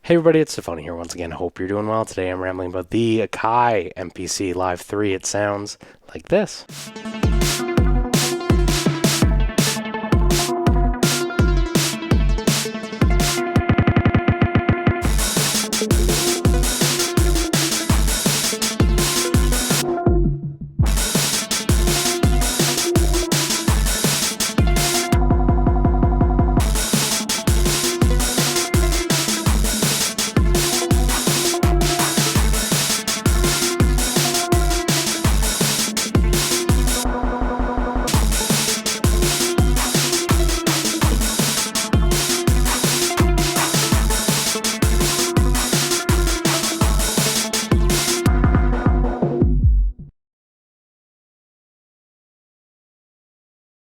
Hey everybody, it's tafony here once again. Hope you're doing well. Today I'm rambling about the Akai MPC Live 3. It sounds like this.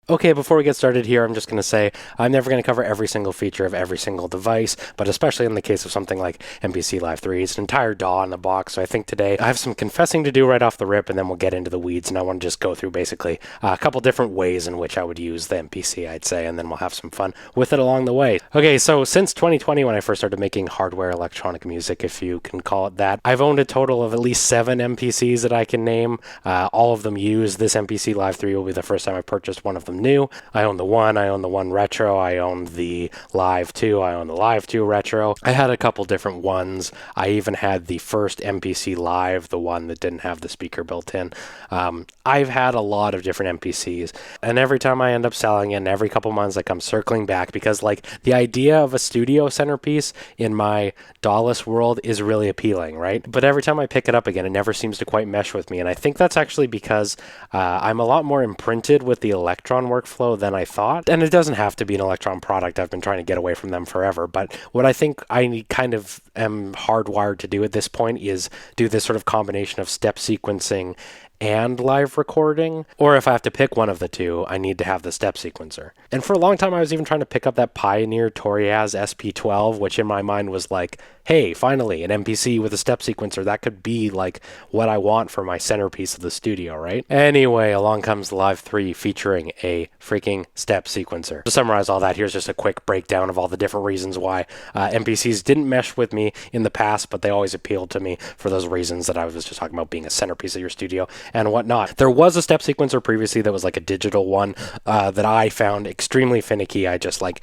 Okay, before we get started here, I'm just going to say I'm never going to cover every single feature of every single device, but especially in the case of something like MPC Live 3, it's an entire DAW in the box. So I think today I have some confessing to do right off the rip, and then we'll get into the weeds. And I want to just go through basically a couple different ways in which I would use the MPC, I'd say, and then we'll have some fun with it along the way. Okay, so since 2020, when I first started making hardware electronic music, if you can call it that, I've owned a total of at least 7 MPCs that I can name. All of them use this MPC Live 3. Will be the first time I purchased one of them new. I own the one retro, I own the Live 2, I own the Live 2 retro. I had a couple different ones. I even had the first MPC Live, the one that didn't have the speaker built in. I've had a lot of different MPCs, and every time I end up selling it, and every couple months I come circling back because like the idea of a studio centerpiece in my DAW-less world is really appealing, right? But every time I pick it up again, it never seems to quite mesh with me, and I think that's actually because I'm a lot more imprinted with the Electron workflow than I thought. And it doesn't have to be an Electron product. I've been trying to get away from them forever. But what I think I kind of am hardwired to do at this point is do this sort of combination of step sequencing and live recording, or if I have to pick one of the two, I need to have the step sequencer. And for a long time, I was even trying to pick up that Pioneer Toriaz SP12, which in my mind was like, hey, finally, an MPC with a step sequencer. That could be like what I want for my centerpiece of the studio, right? Anyway, along comes the Live 3 featuring a freaking step sequencer. To summarize all that, here's just a quick breakdown of all the different reasons why MPCs didn't mesh with me in the past, but they always appealed to me for those reasons that I was just talking about, being a centerpiece of your studio and whatnot. There was a step sequencer previously that was like a digital one that I found extremely finicky. I just like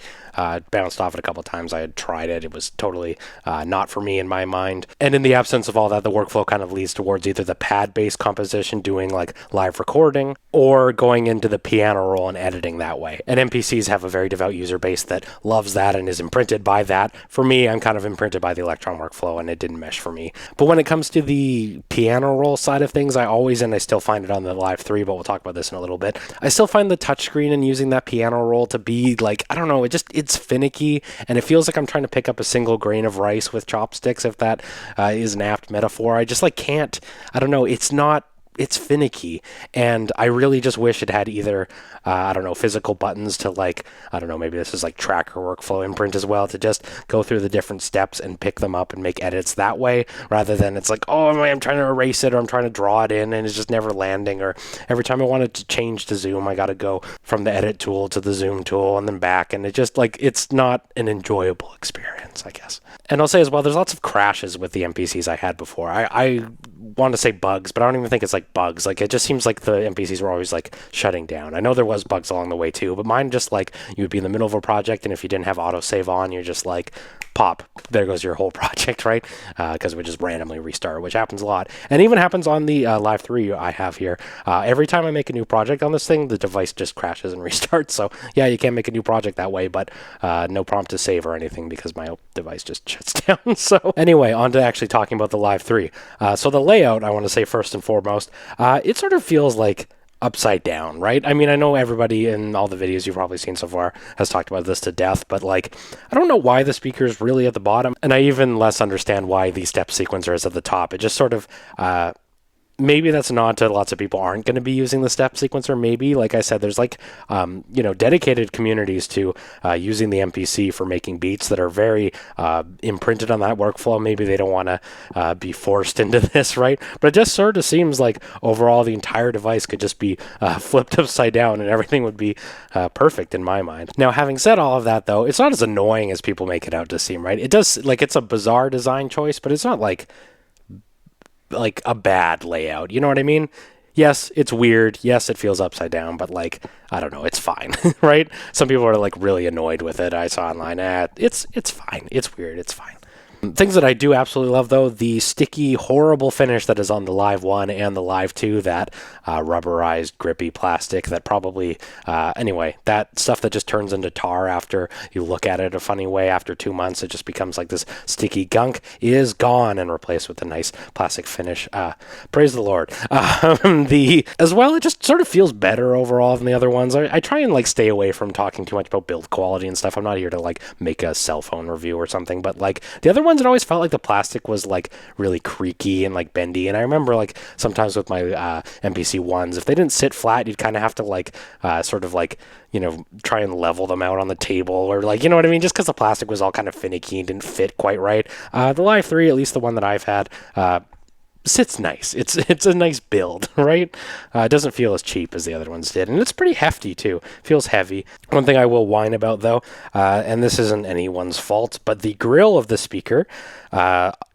bounced off it a couple times. I had tried it. It was totally not for me in my mind. And in the absence of all that, the workflow kind of leads towards either the pad-based composition, doing like live recording, or going into the piano roll and editing that way. And MPCs have a very devout user base that loves that and is imprinted by that. For me, I'm kind of imprinted by the Electron workflow, and it didn't mesh for me. But when it comes to the piano roll side of things, I still find it on the Live 3, but we'll talk about this in a little bit. I still find the touchscreen and using that piano roll to be like, I don't know, it's finicky, and it feels like I'm trying to pick up a single grain of rice with chopsticks, if that is an apt metaphor. I just like can't, I don't know, it's finicky, and I really just wish it had either, I don't know, physical buttons to like, I don't know, maybe this is like tracker workflow imprint as well, to just go through the different steps and pick them up and make edits that way, rather than it's like, oh, I'm trying to erase it, or I'm trying to draw it in, and it's just never landing, or every time I wanted to change to zoom, I got to go from the edit tool to the zoom tool and then back, and it just like, it's not an enjoyable experience, I guess. And I'll say as well, there's lots of crashes with the MPCs I had before. I want to say bugs, but I don't even think it's like bugs. Like, it just seems like the MPCs were always like shutting down. I know there was bugs along the way too, but mine just like, you would be in the middle of a project, and if you didn't have autosave on, you're just like, pop, there goes your whole project, right? Because it would just randomly restart, which happens a lot. And even happens on the Live 3 I have here. Every time I make a new project on this thing, the device just crashes and restarts. So yeah, you can't make a new project that way, but no prompt to save or anything because my device just shuts down. So anyway, on to actually talking about the Live 3. So the layout, I want to say first and foremost, it sort of feels like upside down, right? I mean, I know everybody in all the videos you've probably seen so far has talked about this to death, but like, I don't know why the speaker is really at the bottom, and I even less understand why the step sequencer is at the top. It just sort of maybe that's a nod to lots of people aren't going to be using the step sequencer. Maybe, like I said, there's like, dedicated communities to using the MPC for making beats that are very imprinted on that workflow. Maybe they don't want to be forced into this, right? But it just sort of seems like overall the entire device could just be flipped upside down and everything would be perfect in my mind. Now, having said all of that, though, it's not as annoying as people make it out to seem, right? It does, like, it's a bizarre design choice, but it's not like a bad layout. You know what I mean? Yes, it's weird. Yes, it feels upside down, but like, I don't know, it's fine, right? Some people are like really annoyed with it. I saw online, it's fine. It's weird. It's fine. Things that I do absolutely love, though, the sticky, horrible finish that is on the Live 1 and the Live 2, that rubberized, grippy plastic that probably, anyway, that stuff that just turns into tar after you look at it a funny way. After 2 months, it just becomes like this sticky gunk, is gone and replaced with a nice plastic finish. Praise the Lord. As well, it just sort of feels better overall than the other ones. I try and like stay away from talking too much about build quality and stuff. I'm not here to like make a cell phone review or something, but like the other ones, it always felt like the plastic was like really creaky and like bendy. And I remember like sometimes with my MPC ones, if they didn't sit flat, you'd kind of have to like sort of like, try and level them out on the table, or like, you know what I mean? Just because the plastic was all kind of finicky and didn't fit quite right. The Live 3, at least the one that I've had, sits nice. It's a nice build, right? It doesn't feel as cheap as the other ones did, and it's pretty hefty too. Feels heavy. One thing I will whine about, though, and this isn't anyone's fault, but the grill of the speaker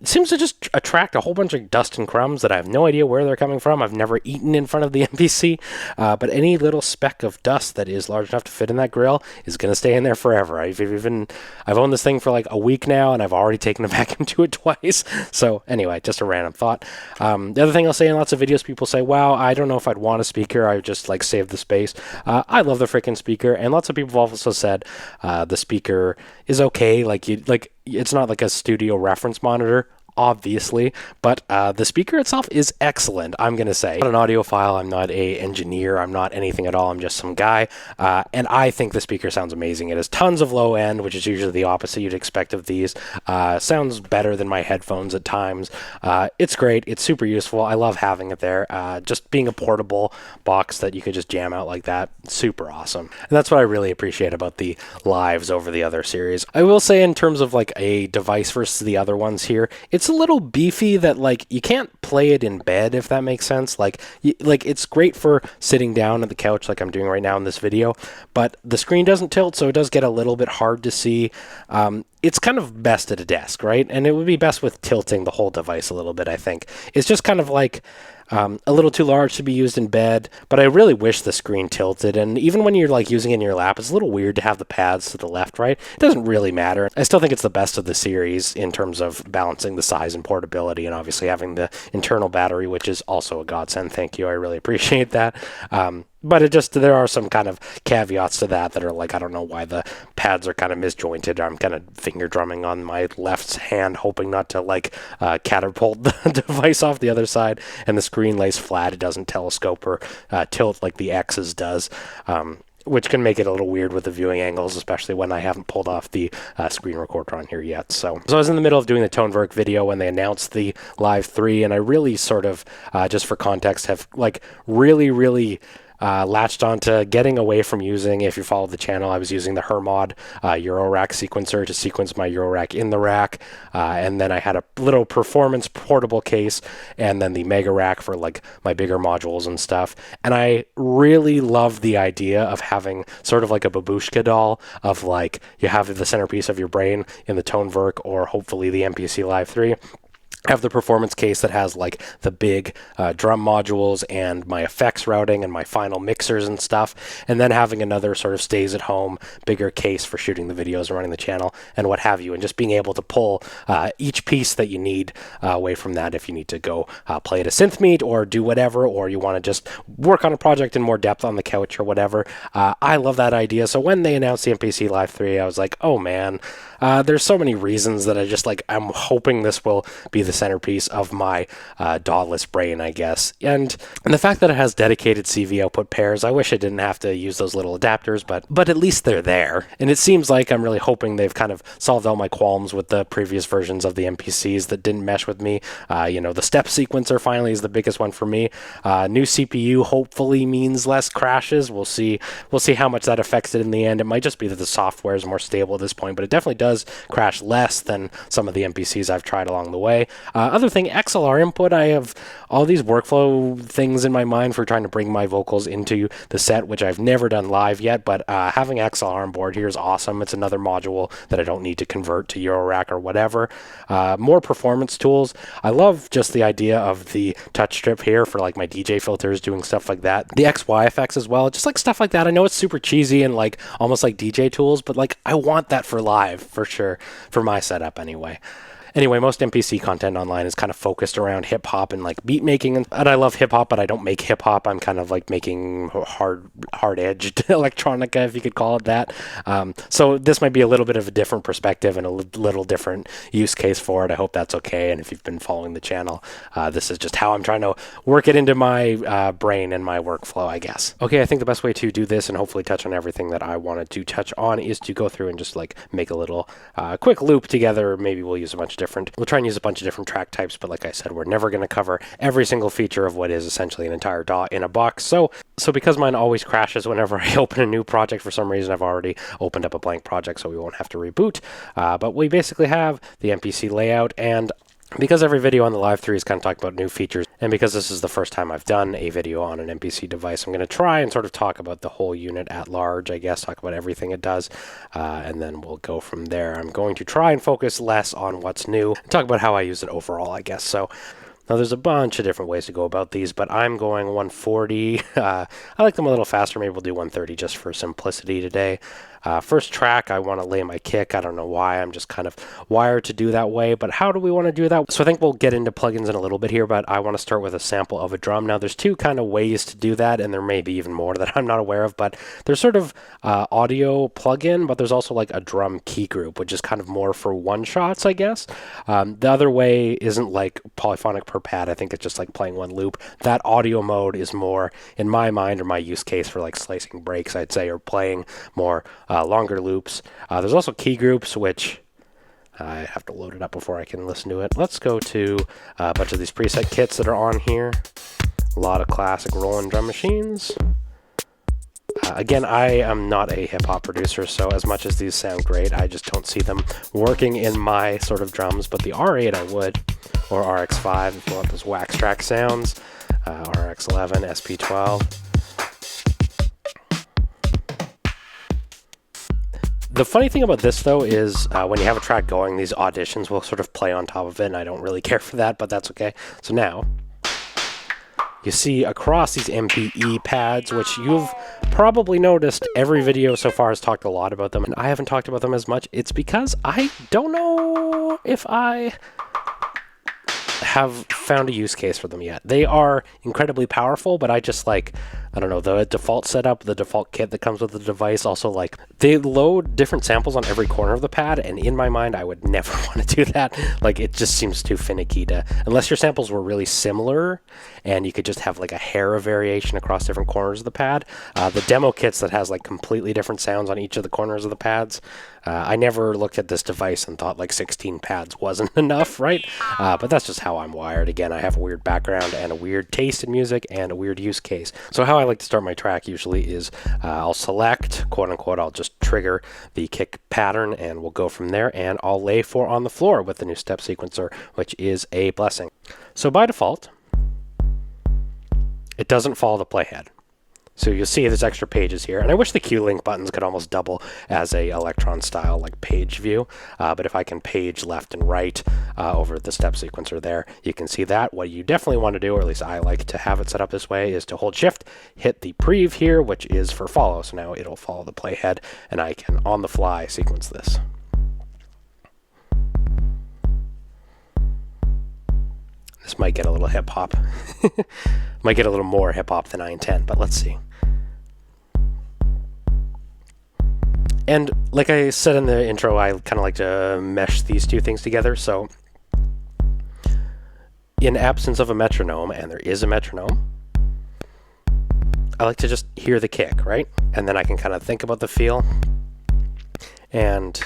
seems to just attract a whole bunch of dust and crumbs that I have no idea where they're coming from. I've never eaten in front of the MPC, but any little speck of dust that is large enough to fit in that grill is going to stay in there forever. I've owned this thing for like a week now, and I've already taken a vacuum to it twice. So anyway, just a random thought. The other thing I'll say in lots of videos, people say, wow, I don't know if I'd want a speaker. I just like save the space. I love the freaking speaker, and lots of people have also said the speaker is okay. It's not like a studio reference monitor, obviously, but the speaker itself is excellent, I'm going to say. I'm not an audiophile, I'm not an engineer, I'm not anything at all, I'm just some guy, and I think the speaker sounds amazing. It has tons of low end, which is usually the opposite you'd expect of these. Sounds better than my headphones at times. It's great, it's super useful, I love having it there. Just being a portable box that you could just jam out like that, super awesome. And that's what I really appreciate about the Lives over the other series. I will say, in terms of like a device versus the other ones here, it's a little beefy that like you can't play it in bed, if that makes sense. Like it's great for sitting down at the couch like I'm doing right now in this video, but the screen doesn't tilt, so it does get a little bit hard to see. It's kind of best at a desk, right? And it would be best with tilting the whole device a little bit, I think. It's just kind of like a little too large to be used in bed, but I really wish the screen tilted. And even when you're like using it in your lap, it's a little weird to have the pads to the left, right? It doesn't really matter. I still think it's the best of the series in terms of balancing the size and portability, and obviously having the internal battery, which is also a godsend. Thank you. I really appreciate that. But there are some kind of caveats to that are like, I don't know why the pads are kind of misjointed. I'm kind of finger drumming on my left hand, hoping not to like catapult the device off the other side. And the screen lays flat. It doesn't telescope or tilt like the X's does. Which can make it a little weird with the viewing angles, especially when I haven't pulled off the screen recorder on here yet. So I was in the middle of doing the ToneVerk video when they announced the Live 3, and I really sort of, just for context, have like really latched onto getting away from using, if you follow the channel, I was using the Hermod Eurorack sequencer to sequence my Eurorack in the rack, and then I had a little performance portable case, and then the Mega Rack for like my bigger modules and stuff. And I really love the idea of having sort of like a babushka doll of like, you have the centerpiece of your brain in the ToneVerk or hopefully the MPC Live 3. Have the performance case that has like the big drum modules and my effects routing and my final mixers and stuff, and then having another sort of stays at home bigger case for shooting the videos and running the channel and what have you, and just being able to pull each piece that you need away from that if you need to go play at a synth meet or do whatever, or you want to just work on a project in more depth on the couch or whatever. I love that idea. So when they announced the MPC Live 3, I was like, oh man, there's so many reasons that I just like, I'm hoping this will be the centerpiece of my DAW-less brain, I guess. And the fact that it has dedicated CV output pairs, I wish I didn't have to use those little adapters, but at least they're there. And it seems like I'm really hoping they've kind of solved all my qualms with the previous versions of the MPCs that didn't mesh with me. The step sequencer finally is the biggest one for me. New CPU hopefully means less crashes. We'll see how much that affects it in the end. It might just be that the software is more stable at this point, but it definitely does crash less than some of the MPCs I've tried along the way. Other thing, XLR input. I have all these workflow things in my mind for trying to bring my vocals into the set, which I've never done live yet, but having XLR on board here is awesome. It's another module that I don't need to convert to Eurorack or whatever. More performance tools. I love just the idea of the touch strip here for like my DJ filters, doing stuff like that. The XY effects as well, just like stuff like that. I know it's super cheesy and like almost like DJ tools, but like I want that for live for sure, for my setup anyway. Anyway, most MPC content online is kind of focused around hip-hop and like beat making, and I love hip-hop, but I don't make hip-hop. I'm kind of like making hard-edged electronica, if you could call it that. So this might be a little bit of a different perspective and a little different use case for it. I hope that's okay, and if you've been following the channel, this is just how I'm trying to work it into my brain and my workflow, I guess. Okay, I think the best way to do this and hopefully touch on everything that I wanted to touch on is to go through and just like make a little quick loop together. Maybe we'll use a bunch of we'll try and use a bunch of different track types, but like I said, we're never going to cover every single feature of what is essentially an entire DAW in a box. So because mine always crashes whenever I open a new project, for some reason I've already opened up a blank project, so we won't have to reboot. But we basically have the MPC layout, and because every video on the Live 3 is kind of talking about new features, and because this is the first time I've done a video on an MPC device, I'm going to try and sort of talk about the whole unit at large, I guess, talk about everything it does, and then we'll go from there. I'm going to try and focus less on what's new, and talk about how I use it overall, I guess. So now there's a bunch of different ways to go about these, but I'm going 140. I like them a little faster. Maybe we'll do 130 just for simplicity today. First track, I want to lay my kick. I don't know why. I'm just kind of wired to do that way, but how do we want to do that? So I think we'll get into plugins in a little bit here, but I want to start with a sample of a drum. Now, there's two kind of ways to do that, and there may be even more that I'm not aware of, but there's sort of audio plugin, but there's also like a drum key group, which is kind of more for one-shots, I guess. The other way isn't like polyphonic per pad. I think it's just like playing one loop. That audio mode is more, in my mind, or my use case for like slicing breaks, I'd say, or playing more longer loops. There's also key groups, which I have to load it up before I can listen to it. Let's go to a bunch of these preset kits that are on here. A lot of classic Roland drum machines. Again, I am not a hip-hop producer, so as much as these sound great, I just don't see them working in my sort of drums, but the R8 I would, or RX5 if you want those wax track sounds, RX11, SP12. The funny thing about this, though, is when you have a track going, these auditions will sort of play on top of it, and I don't really care for that, but that's okay. So now, you see across these MPE pads, which you've probably noticed every video so far has talked a lot about them, and I haven't talked about them as much. It's because I don't know if I have found a use case for them yet. They are incredibly powerful, but I just like, I don't know, the default setup, the default kit that comes with the device, also like they load different samples on every corner of the pad, and in my mind I would never want to do that. Like it just seems too finicky to, unless your samples were really similar and you could just have like a hair of variation across different corners of the pad. The demo kits that has like completely different sounds on each of the corners of the pads, I never looked at this device and thought like 16 pads wasn't enough, right? But that's just how I'm wired. Again, I have a weird background and a weird taste in music and a weird use case. So how I like to start my track usually is I'll select, quote unquote, I'll just trigger the kick pattern and we'll go from there, and I'll lay 4 on the floor with the new step sequencer, which is a blessing. So by default, it doesn't follow the playhead. So you'll see there's extra pages here, and I wish the Q-Link buttons could almost double as a Electron style like page view, but if I can page left and right over the step sequencer there, you can see that. What you definitely want to do, or at least I like to have it set up this way, is to hold shift, hit the prev here, which is for follow, so now it'll follow the playhead, and I can on the fly sequence this. This might get a little hip-hop. Might get a little more hip-hop than I intend, but let's see. And like I said in the intro, I kind of like to mesh these two things together. So in absence of a metronome, and there is a metronome, I like to just hear the kick, right? And then I can kind of think about the feel and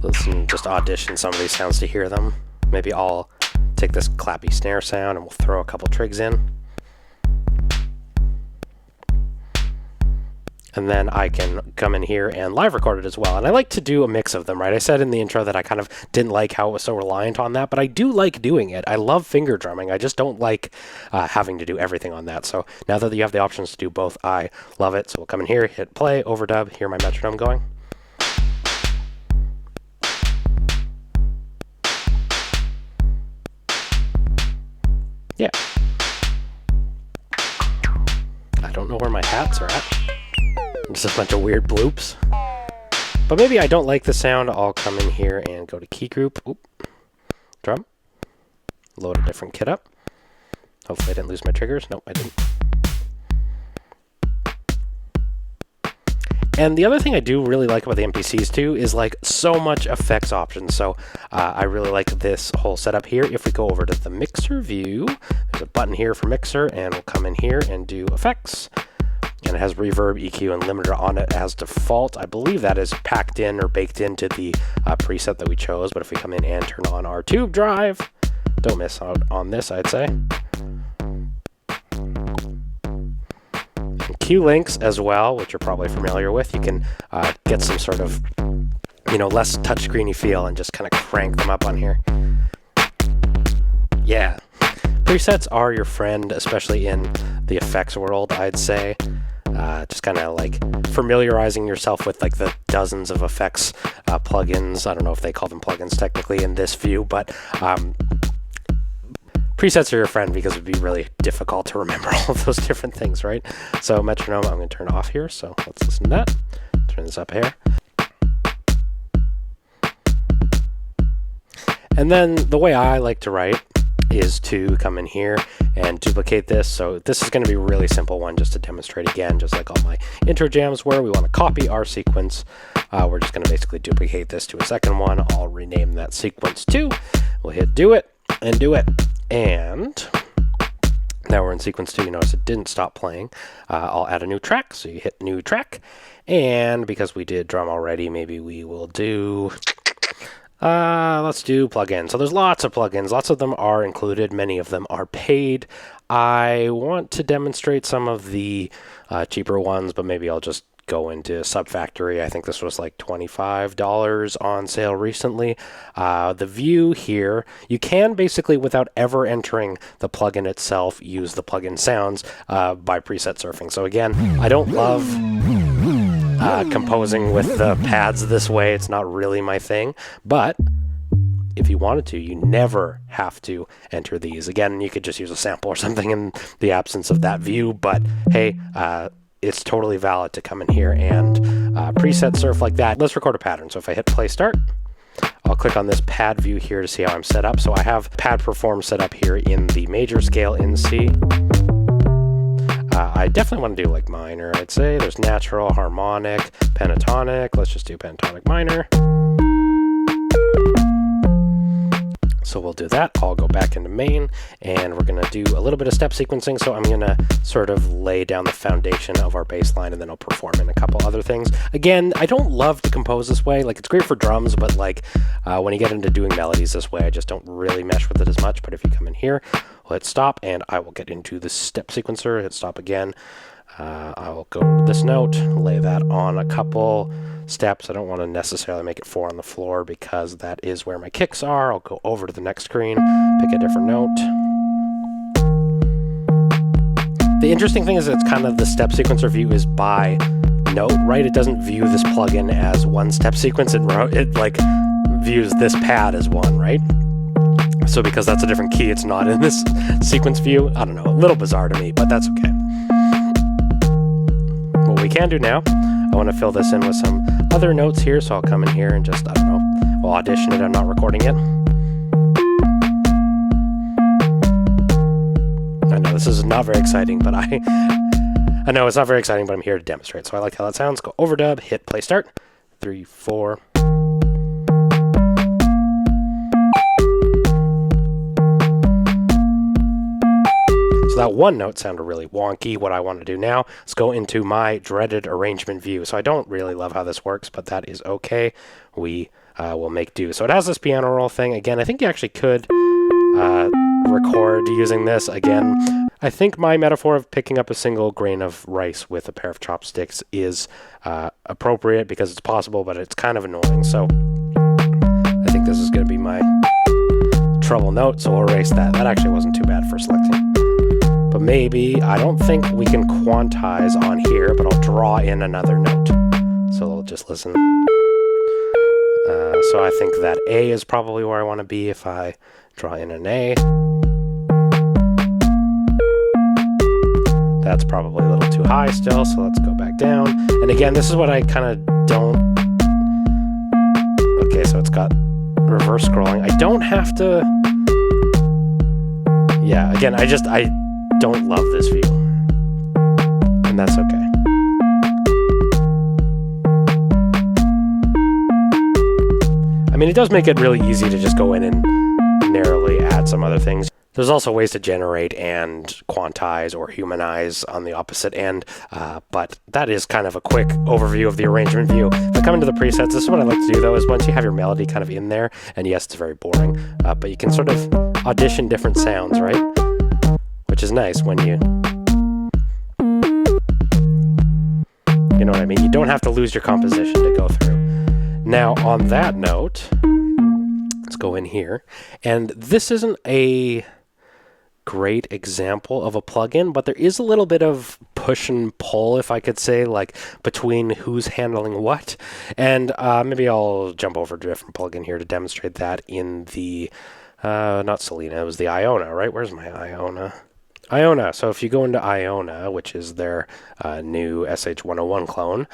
listen, just audition some of these sounds to hear them. Maybe I'll take this clappy snare sound and we'll throw a couple trigs in. And then I can come in here and live record it as well. And I like to do a mix of them, right? I said in the intro that I kind of didn't like how it was so reliant on that, but I do like doing it. I love finger drumming. I just don't like having to do everything on that. So now that you have the options to do both, I love it. So we'll come in here, hit play, overdub, hear my metronome going. Yeah. I don't know where my hats are at. Just a bunch of weird bloops. But maybe I don't like the sound. I'll come in here and go to key group. Oop. Drum. Load a different kit up. Hopefully I didn't lose my triggers. Nope, I didn't. And the other thing I do really like about the MPCs too is like so much effects options. So I really like this whole setup here. If we go over to the mixer view, there's a button here for mixer, and we'll come in here and do effects. And it has reverb, EQ, and limiter on it as default. I believe that is packed in or baked into the preset that we chose. But if we come in and turn on our tube drive, don't miss out on this, I'd say. And Q links as well, which you're probably familiar with. You can get some sort of, less touchscreeny feel and just kind of crank them up on here. Yeah. Presets are your friend, especially in the effects world, I'd say. Just kind of like familiarizing yourself with like the dozens of effects plugins. I don't know if they call them plugins technically in this view, but presets are your friend because it would be really difficult to remember all of those different things, right? So metronome, I'm going to turn off here. So let's listen to that. Turn this up here. And then the way I like to write is to come in here and duplicate this. So this is going to be a really simple one just to demonstrate again, just like all my intro jams where we want to copy our sequence. We're just going to basically duplicate this to a second one. I'll rename that sequence 2. We'll hit do it and do it. And now we're in sequence 2. You notice it didn't stop playing. I'll add a new track. So you hit new track. And because we did drum already, maybe we will do... let's do plugins. So there's lots of plugins. Lots of them are included. Many of them are paid. I want to demonstrate some of the cheaper ones, but maybe I'll just go into Subfactory. I think this was like $25 on sale recently. The view here, you can basically, without ever entering the plugin itself, use the plugin sounds by preset surfing. So again, I don't love composing with the pads this way. It's not really my thing, but if you wanted to, you never have to enter these. Again, you could just use a sample or something in the absence of that view, but hey, it's totally valid to come in here and preset surf like that. Let's record a pattern. So if I hit play start, I'll click on this pad view here to see how I'm set up. So I have pad perform set up here in the major scale in C. I definitely want to do like minor, I'd say. There's natural, harmonic, pentatonic. Let's just do pentatonic minor. So we'll do that. I'll go back into main, and we're going to do a little bit of step sequencing. So I'm going to sort of lay down the foundation of our bass line, and then I'll perform in a couple other things. Again, I don't love to compose this way. Like, it's great for drums, but like when you get into doing melodies this way, I just don't really mesh with it as much. But if you come in here, we'll hit stop, and I will get into the step sequencer, hit stop again. I will go to this note, lay that on a couple steps. I don't want to necessarily make it 4 on the floor because that is where my kicks are. I'll go over to the next screen, pick a different note. The interesting thing is it's kind of the step sequencer view is by note, right? It doesn't view this plugin as one step sequence. It like views this pad as one, right? So because that's a different key, it's not in this sequence view. I don't know, a little bizarre to me, but that's okay. What we can do now, I want to fill this in with some other notes here, so I'll come in here and just, I don't know, we'll audition it. I'm not recording it. I know this is not very exciting, but I know it's not very exciting, but I'm here to demonstrate. So I like how that sounds. Go overdub, hit play start. 3, 4. So that one note sounded really wonky. What I want to do now is go into my dreaded arrangement view. So I don't really love how this works, but that is okay. We will make do. So it has this piano roll thing. Again, I think you actually could record using this. Again, I think my metaphor of picking up a single grain of rice with a pair of chopsticks is appropriate because it's possible, but it's kind of annoying. So I think this is going to be my treble note, so we'll erase that. That actually wasn't too bad for selecting. But maybe, I don't think we can quantize on here, but I'll draw in another note. So we'll just listen. So I think that A is probably where I want to be if I draw in an A. That's probably a little too high still, so let's go back down. And again, this is what I kind of don't... Okay, so it's got reverse scrolling. I don't have to... Yeah, again, I don't love this view. And that's okay. I mean, it does make it really easy to just go in and narrowly add some other things. There's also ways to generate and quantize or humanize on the opposite end, but that is kind of a quick overview of the arrangement view. If I come into the presets, this is what I like to do, though, is once you have your melody kind of in there, and yes, it's very boring, but you can sort of audition different sounds, right? Which is nice when you know what I mean? You don't have to lose your composition to go through. Now, on that note, let's go in here. And this isn't a great example of a plugin, but there is a little bit of push and pull, if I could say, like between who's handling what. And maybe I'll jump over to a different plugin here to demonstrate that in the, not Selena, it was the Iona, right? Where's my Iona? Iona. So if you go into Iona, which is their new SH101 clone,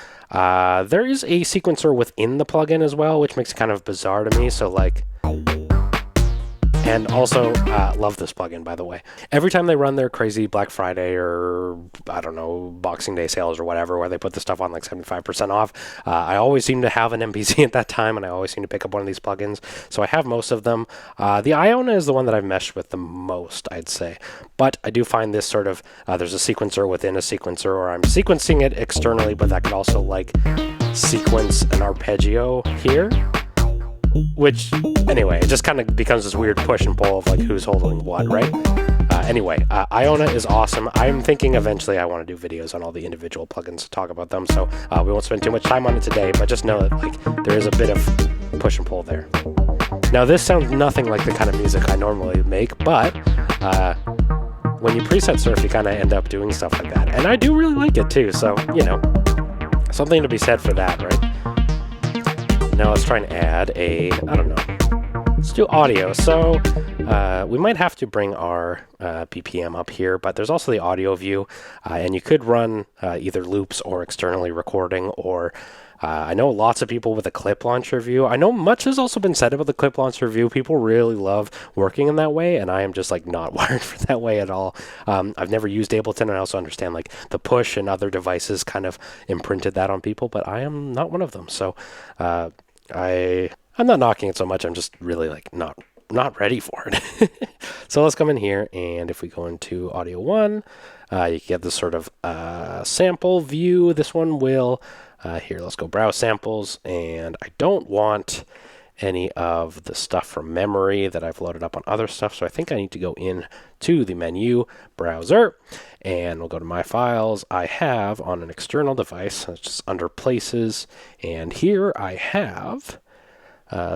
there is a sequencer within the plugin as well, which makes it kind of bizarre to me. So like, and also love this plugin, by the way. Every time they run their crazy Black Friday or, I don't know, Boxing Day sales or whatever, where they put the stuff on like 75% off, I always seem to have an MPC at that time, and I always seem to pick up one of these plugins. So I have most of them. The Iona is the one that I've meshed with the most, I'd say. But I do find this sort of, there's a sequencer within a sequencer, or I'm sequencing it externally, but that could also like sequence an arpeggio here. Which, anyway, it just kind of becomes this weird push and pull of like who's holding what, right? Anyway, Iona is awesome. I'm thinking eventually I want to do videos on all the individual plugins to talk about them, so we won't spend too much time on it today, but just know that like there is a bit of push and pull there. Now, this sounds nothing like the kind of music I normally make, but when you preset surf, you kind of end up doing stuff like that. And I do really like it too, so, you know, something to be said for that, right? Now let's try and add a, I don't know, let's do audio. So we might have to bring our BPM up here, but there's also the audio view, and you could run either loops or externally recording, or I know lots of people with a clip launcher view. I know much has also been said about the clip launcher view. People really love working in that way, and I am just like not wired for that way at all. I've never used Ableton, and I also understand like the push and other devices kind of imprinted that on people, but I am not one of them. So I'm not knocking it so much. I'm just really like not ready for it. So let's come in here, and if we go into audio 1, you get this sort of sample view. This one will, here, let's go browse samples, and I don't want any of the stuff from memory that I've loaded up on other stuff, so I think I need to go in to the menu browser, and we'll go to my files. I have on an external device, it's just under places, and here I have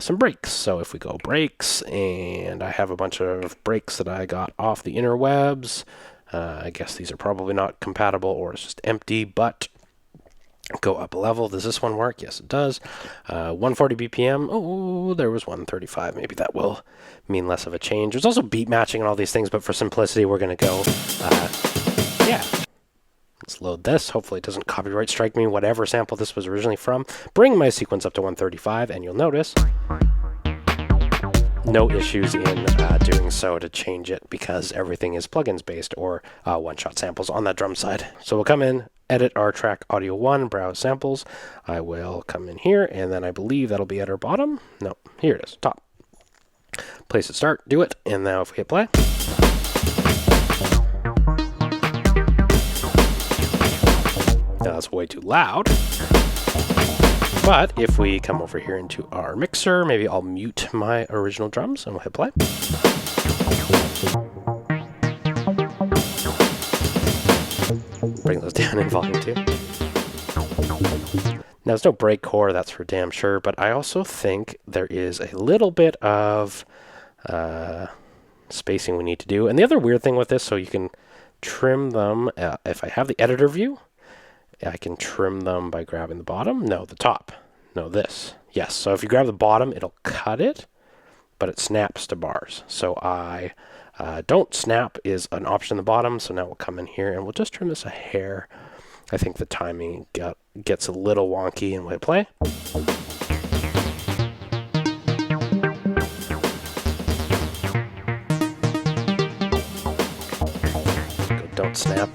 some breaks. So if we go breaks, and I have a bunch of breaks that I got off the interwebs. I guess these are probably not compatible, or it's just empty, but go up a level. Does this one work? Yes, it does. 140 BPM. Oh, there was 135. Maybe that will mean less of a change. There's also beat matching and all these things, but for simplicity, we're going to go, yeah. Let's load this. Hopefully it doesn't copyright strike me, whatever sample this was originally from. Bring my sequence up to 135, and you'll notice no issues in doing so to change it, because everything is plugins based or one-shot samples on that drum side. So we'll come in, edit our track audio 1, browse samples. I will come in here, and then I believe that'll be at our bottom. No, here it is, top. Place it start, do it, and now if we hit play. sounds way too loud. But if we come over here into our mixer, maybe I'll mute my original drums and we'll hit play. Bring those down in volume too. Now, there's no break core, that's for damn sure, but I also think there is a little bit of spacing we need to do. And the other weird thing with this, so you can trim them, if I have the editor view, I can trim them by grabbing the bottom. No, the top. No, this. Yes, so if you grab the bottom, it'll cut it, but it snaps to bars. So I don't snap is an option in the bottom, so now we'll come in here and we'll just trim this a hair. I think the timing gets a little wonky, and we'll hit play. Don't snap.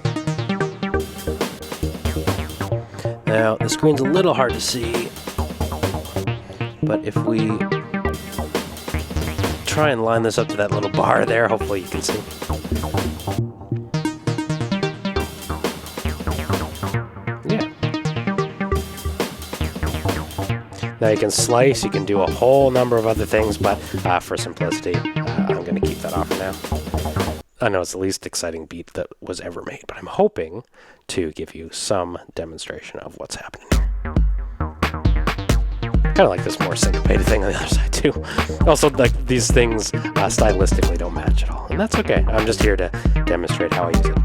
Now, the screen's a little hard to see, but if we try and line this up to that little bar there, hopefully you can see. Now you can slice, you can do a whole number of other things, but for simplicity, I'm going to keep that off for now. I know it's the least exciting beat that was ever made, but I'm hoping to give you some demonstration of what's happening here. Kind of like this more syncopated thing on the other side too. Also, like, these things stylistically don't match at all, and that's okay. I'm just here to demonstrate how I use it.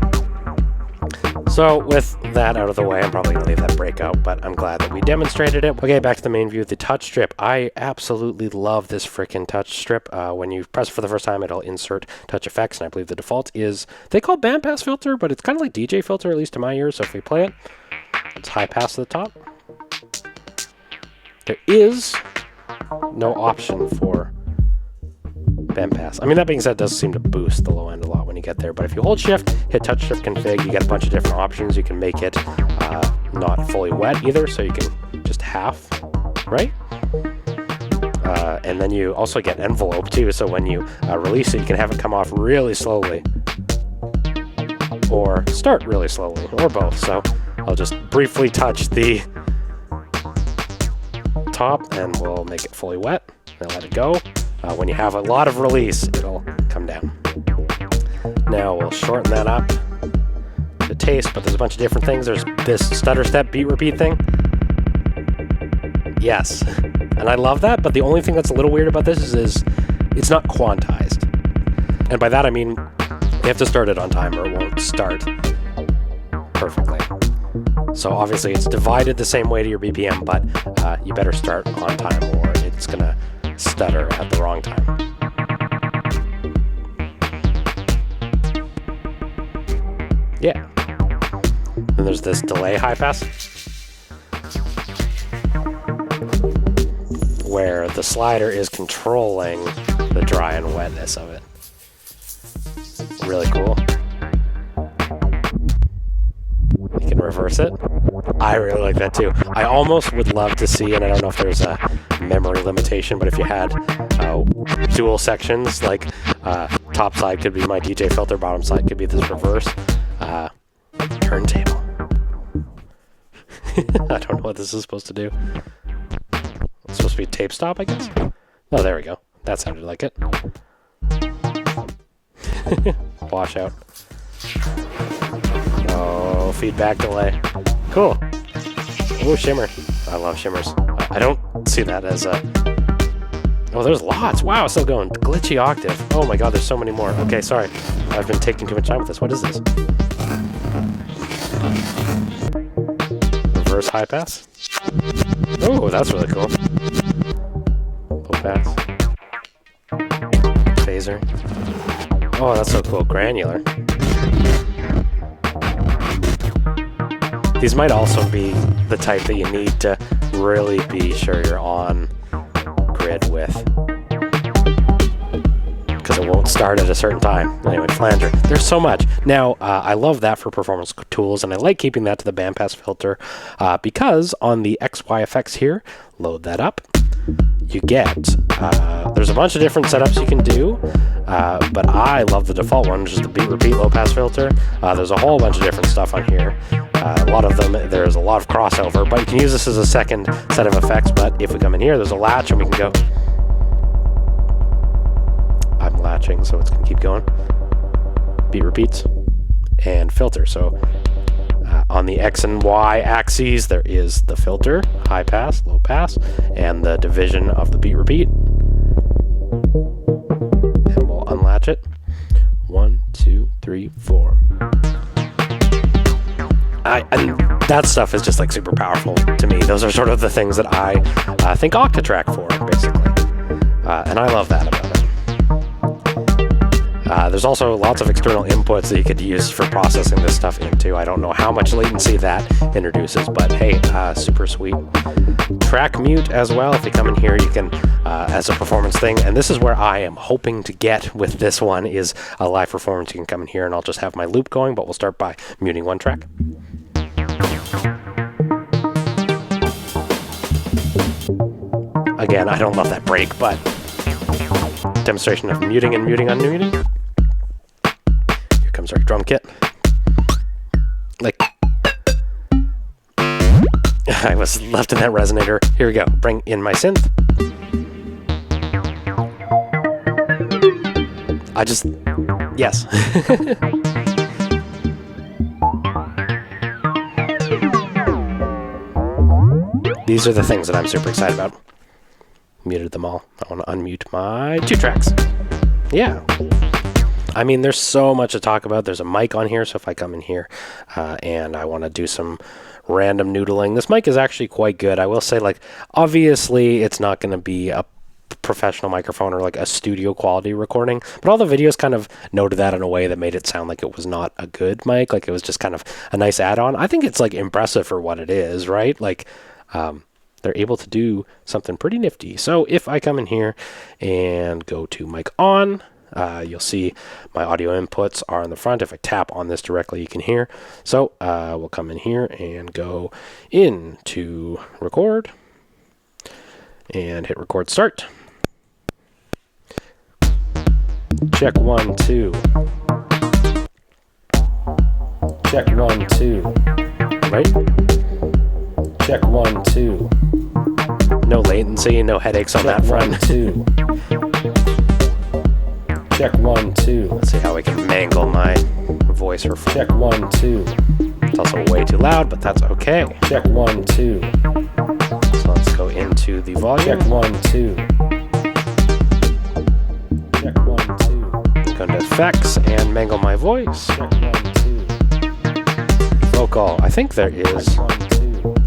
So with that out of the way, I'm probably going to leave that break out, but I'm glad that we demonstrated it. Okay, back to the main view, the touch strip. I absolutely love this frickin' touch strip. When you press it for the first time, it'll insert touch effects, and I believe the default is, they call it bandpass filter, but it's kind of like DJ filter, at least to my ears. So if we play it, it's high pass to the top. There is no option for bandpass. I mean, that being said, it does seem to boost the low end a lot when you get there, but if you hold shift, hit touch strip config, you get a bunch of different options. You can make it not fully wet either, so you can just half, right? And then you also get envelope too, so when you release it, you can have it come off really slowly or start really slowly, or both. So I'll just briefly touch the top and we'll make it fully wet and let it go. When you have a lot of release, it'll come down. Now we'll shorten that up to taste, but there's a bunch of different things. There's this stutter step beat repeat thing. Yes, and I love that, but the only thing that's a little weird about this is it's not quantized. And by that I mean you have to start it on time or it won't start perfectly. So obviously it's divided the same way to your BPM, but you better start on time or it's gonna stutter at the wrong time. Yeah. And there's this delay high pass where the slider is controlling the dry and wetness of it. Really cool. You can reverse it. I really like that too. I almost would love to see, and I don't know if there's a memory limitation, but if you had dual sections, like top side could be my DJ filter, bottom side could be this reverse turntable. I don't know what this is supposed to do. It's supposed to be tape stop, I guess? Oh, there we go. That sounded like it. Washout. Oh, feedback delay. Cool. Oh, shimmer. I love shimmers. I don't see that as a... Oh, there's lots. Wow, it's still going. Glitchy octave. Oh my god, there's so many more. Okay, sorry. I've been taking too much time with this. What is this? Reverse high pass. Oh, that's really cool. Low pass. Phaser. Oh, that's so cool. Granular. These might also be the type that you need to really be sure you're on grid with, because it won't start at a certain time. Anyway, flanger. There's so much. Now, I love that for performance tools, and I like keeping that to the bandpass filter because on the XY effects here, load that up, you get, there's a bunch of different setups you can do, but I love the default one, which is the beat repeat low pass filter. There's a whole bunch of different stuff on here. A lot of them, there's a lot of crossover, but you can use this as a second set of effects. But if we come in here, there's a latch and we can go. I'm latching, so it's going to keep going. Beat repeats and filter. So on the X and Y axes, there is the filter, high pass, low pass, and the division of the beat repeat. And we'll unlatch it. 1, 2, 3, 4. And that stuff is just like super powerful to me. Those are sort of the things that I think Octatrack for, basically. And I love that about it. There's also lots of external inputs that you could use for processing this stuff into. I don't know how much latency that introduces, but hey, super sweet. Track mute as well. If you come in here, you can, as a performance thing, and this is where I am hoping to get with this one, is a live performance. You can come in here and I'll just have my loop going, but we'll start by muting one track. Again, I don't love that break, but demonstration of muting and muting unmuting. Here comes our drum kit. Like, I was left in that resonator. Here we go. Bring in my synth. Yes. These are the things that I'm super excited about. Muted them all. I want to unmute my 2 tracks. Yeah. I mean, there's so much to talk about. There's a mic on here, so if I come in here and I want to do some random noodling, this mic is actually quite good. I will say, like, obviously it's not going to be a professional microphone or like a studio quality recording, but all the videos kind of noted that in a way that made it sound like it was not a good mic, like it was just kind of a nice add-on. I think it's like impressive for what it is, right? Like, they're able to do something pretty nifty. So if I come in here and go to mic on, you'll see my audio inputs are in the front. If I tap on this directly, you can hear. So we'll come in here and go into record and hit record start. Check 1, 2. Check 1, 2. Right? Check 1, 2. No latency, no headaches on that front. 1, 2. Check 1, 2. Let's see how we can mangle my voice for check 1, 2. It's also way too loud, but that's okay. Check 1, 2. So let's go into the volume. Check 1, 2. Check 1, 2. Go into effects and mangle my voice. Check 1, 2. Vocal. I think there is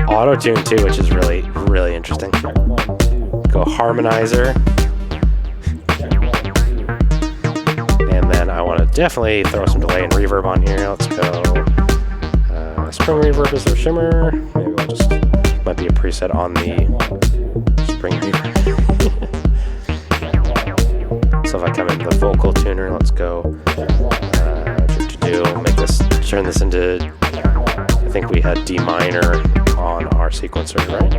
auto-tune too, which is really, really interesting. Go harmonizer. And then I want to definitely throw some delay and reverb on here. Let's go. Spring reverb is there shimmer. Maybe we'll just, might be a preset on the spring reverb. So if I come into the vocal tuner, let's go. Make this, turn this into, I think we had D minor on our sequencer, right?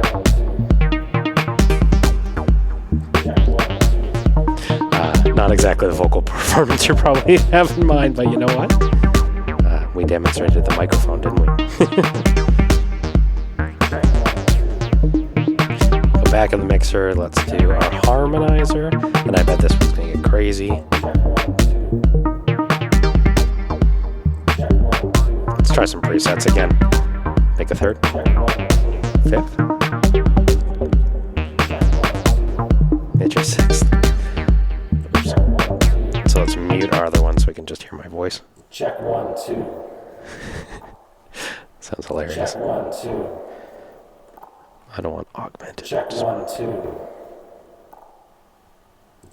Not exactly the vocal performance you probably have in mind, but you know what? We demonstrated the microphone, didn't we? Go back in the mixer, let's do our harmonizer, and I bet this one's gonna get crazy. Let's try some presets again. Make a third, fifth, major sixth. Oops. So let's mute our other one so we can just hear my voice. Check 1, 2. Sounds hilarious. Check 1, 2. I don't want augmented. Check 1, 2.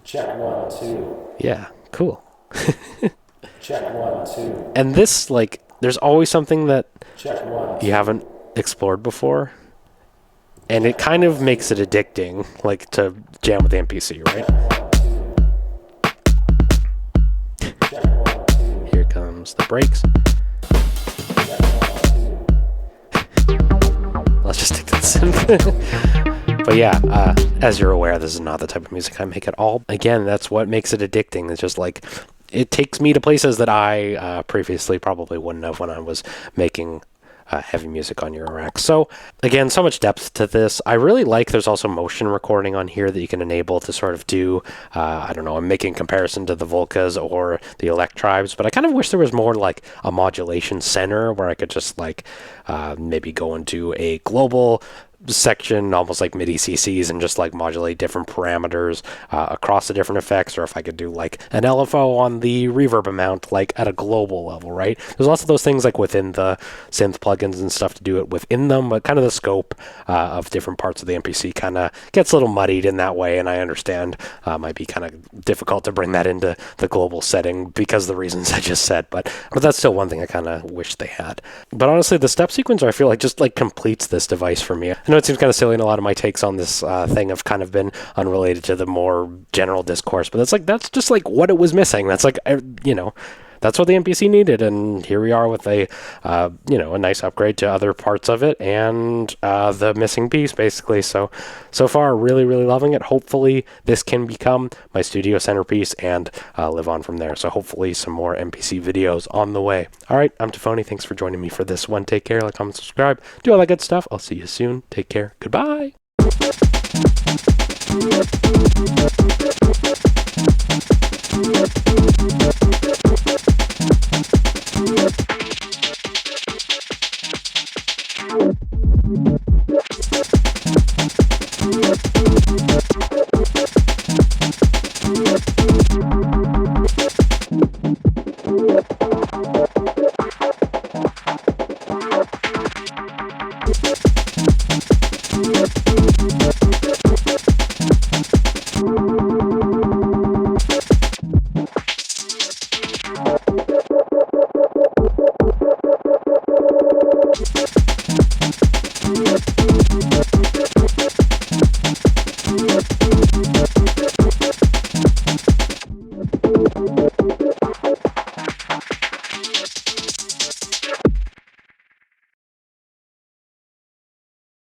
Check 1, 2. Yeah, cool. Check 1, 2. And this, like, there's always something that you haven't explored before, and it kind of makes it addicting, like to jam with the MPC, right? Here comes the breaks. Let's just stick to the synth. But yeah, as you're aware, this is not the type of music I make at all. Again, that's what makes it addicting. It's just like, it takes me to places that I previously probably wouldn't have when I was making heavy music on your rack. So again, so much depth to this. I really like there's also motion recording on here that you can enable to sort of do, I don't know, I'm making comparison to the Volcas or the Elect Tribes, but I kind of wish there was more like a modulation center where I could just like maybe go into a global section, almost like MIDI CCs, and just like modulate different parameters across the different effects, or if I could do like an LFO on the reverb amount, like at a global level, right? There's lots of those things like within the synth plugins and stuff to do it within them, but kind of the scope of different parts of the MPC kind of gets a little muddied in that way, and I understand might be kind of difficult to bring that into the global setting because of the reasons I just said, but that's still one thing I kind of wish they had. But honestly, the step sequencer I feel like just like completes this device for me. I know it seems kind of silly, and a lot of my takes on this thing have kind of been unrelated to the more general discourse, but that's just like what it was missing. That's like, you know, that's what the MPC needed, and here we are with a a nice upgrade to other parts of it, and the missing piece basically. So far, really loving it. Hopefully this can become my studio centerpiece and live on from there. So hopefully some more MPC videos on the way. All right, I'm Tafony. Thanks for joining me for this one. Take care, like, comment, subscribe, do all that good stuff. I'll see you soon. Take care. Goodbye.